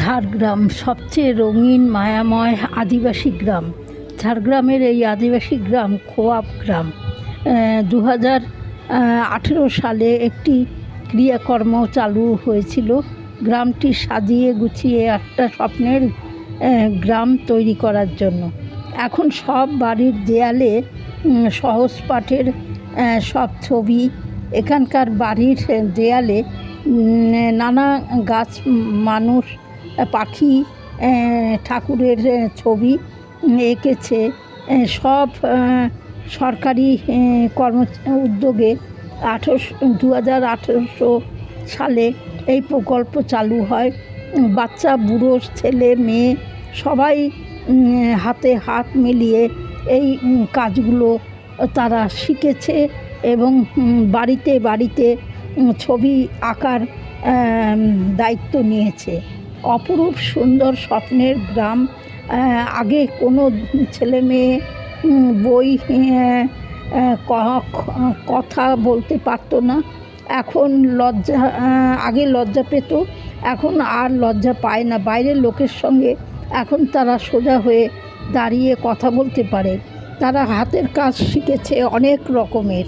ঝাড়গ্রাম সবচেয়ে রঙিন মায়াময় আদিবাসী গ্রাম। ঝাড়গ্রামের এই আদিবাসী গ্রাম খোয়াব গ্রাম 2018 সালে একটি ক্রিয়াকর্ম চালু হয়েছিল গ্রামটি সাজিয়ে গুছিয়ে একটা স্বপ্নের গ্রাম তৈরি করার জন্য। এখন সব বাড়ির দেয়ালে সহজ পাঠের সব ছবি। এখানকার বাড়ির দেয়ালে নানা গাছ, মানুষ, পাখি, ঠাকুরের ছবি এঁকেছে। সব সরকারি উদ্যোগে 2018 সালে এই প্রকল্প চালু হয়। বাচ্চা, বুড়ো, ছেলে, মেয়ে সবাই হাতে হাত মিলিয়ে এই কাজগুলো তারা শিখেছে এবং বাড়িতে বাড়িতে ছবি আঁকার দায়িত্ব নিয়েছে। অপরূপ সুন্দর স্বপ্নের গ্রাম। আগে কোনো ছেলে মেয়ে বই কথা বলতে পারতো না, এখন লজ্জা, আগে লজ্জা পেত, এখন আর লজ্জা পায় না। বাইরের লোকের সঙ্গে এখন তারা সোজা হয়ে দাঁড়িয়ে কথা বলতে পারে। তারা হাতের কাজ শিখেছে অনেক রকমের।